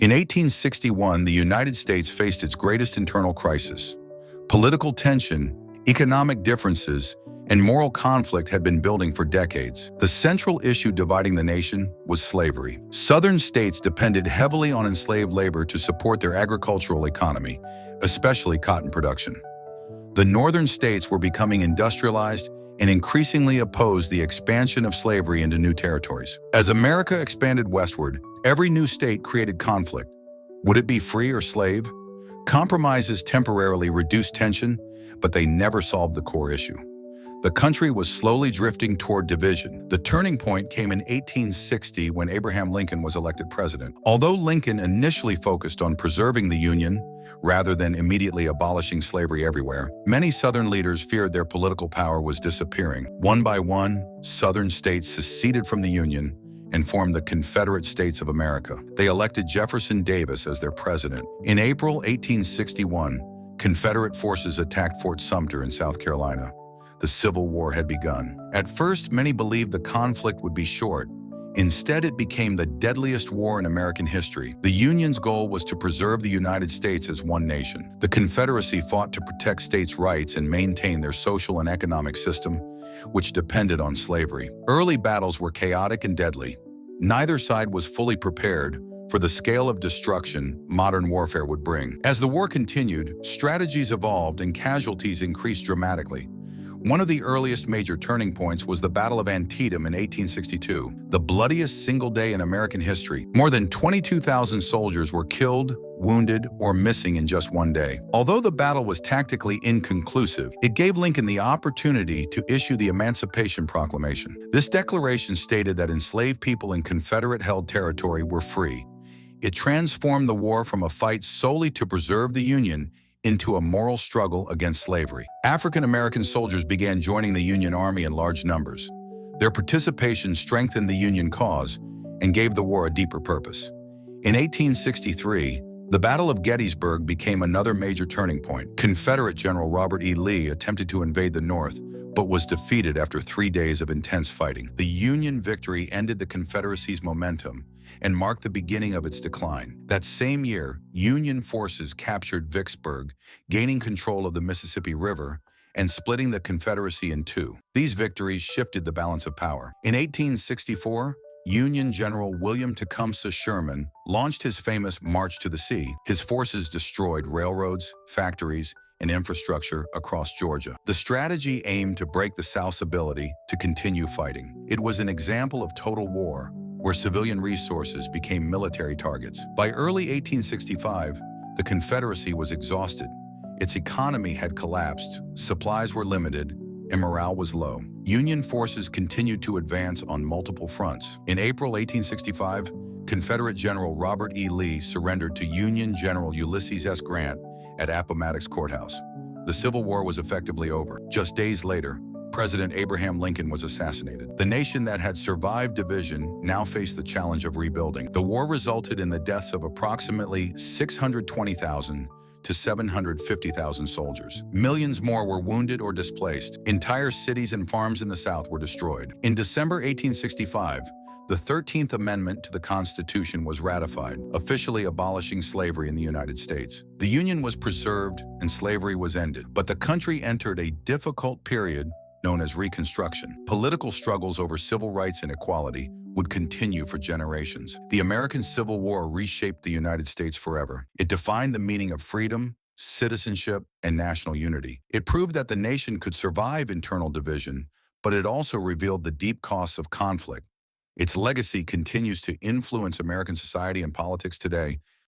In 1861, the United States faced its greatest internal crisis. Political tension, economic differences, and moral conflict had been building for decades. The central issue dividing the nation was slavery. Southern states depended heavily on enslaved labor to support their agricultural economy, especially cotton production. The northern states were becoming industrialized and increasingly opposed the expansion of slavery into new territories. As America expanded westward, every new state created conflict. Would it be free or slave? Compromises temporarily reduced tension, but they never solved the core issue. The country was slowly drifting toward division. The turning point came in 1860 when Abraham Lincoln was elected president. Although Lincoln initially focused on preserving the Union rather than immediately abolishing slavery everywhere, many Southern leaders feared their political power was disappearing. One by one, Southern states seceded from the Union and formed the Confederate States of America. They elected Jefferson Davis as their president. In April 1861, Confederate forces attacked Fort Sumter in South Carolina. The Civil War had begun. At first, many believed the conflict would be short. Instead, it became the deadliest war in American history. The Union's goal was to preserve the United States as one nation. The Confederacy fought to protect states' rights and maintain their social and economic system, which depended on slavery. Early battles were chaotic and deadly. Neither side was fully prepared for the scale of destruction modern warfare would bring. As the war continued, strategies evolved and casualties increased dramatically. One of the earliest major turning points was the Battle of Antietam in 1862, the bloodiest single day in American history. More than 22,000 soldiers were killed, wounded, or missing in just one day. Although the battle was tactically inconclusive, it gave Lincoln the opportunity to issue the Emancipation Proclamation. This declaration stated that enslaved people in Confederate-held territory were free. It transformed the war from a fight solely to preserve the Union into a moral struggle against slavery. African-American soldiers began joining the Union Army in large numbers. Their participation strengthened the Union cause and gave the war a deeper purpose. In 1863, the Battle of Gettysburg became another major turning point. Confederate General Robert E. Lee attempted to invade the North, but was defeated after 3 days of intense fighting. The Union victory ended the Confederacy's momentum and marked the beginning of its decline. That same year, Union forces captured Vicksburg, gaining control of the Mississippi River and splitting the Confederacy in two. These victories shifted the balance of power. In 1864, Union General William Tecumseh Sherman launched his famous March to the Sea. His forces destroyed railroads, factories, and infrastructure across Georgia. The strategy aimed to break the South's ability to continue fighting. It was an example of total war, where civilian resources became military targets. By early 1865, the Confederacy was exhausted. Its economy had collapsed, supplies were limited, and morale was low. Union forces continued to advance on multiple fronts. In April 1865, Confederate General Robert E. Lee surrendered to Union General Ulysses S. Grant at Appomattox Courthouse. The Civil War was effectively over. Just days later, President Abraham Lincoln was assassinated. The nation that had survived division now faced the challenge of rebuilding. The war resulted in the deaths of approximately 620,000 to 750,000 soldiers. Millions more were wounded or displaced. Entire cities and farms in the South were destroyed. In December 1865, the 13th Amendment to the Constitution was ratified, officially abolishing slavery in the United States. The Union was preserved and slavery was ended, but the country entered a difficult period known as Reconstruction. Political struggles over civil rights and equality would continue for generations. The American Civil War reshaped the United States forever. It defined the meaning of freedom, citizenship, and national unity. It proved that the nation could survive internal division, but it also revealed the deep costs of conflict. Its legacy continues to influence American society and politics today,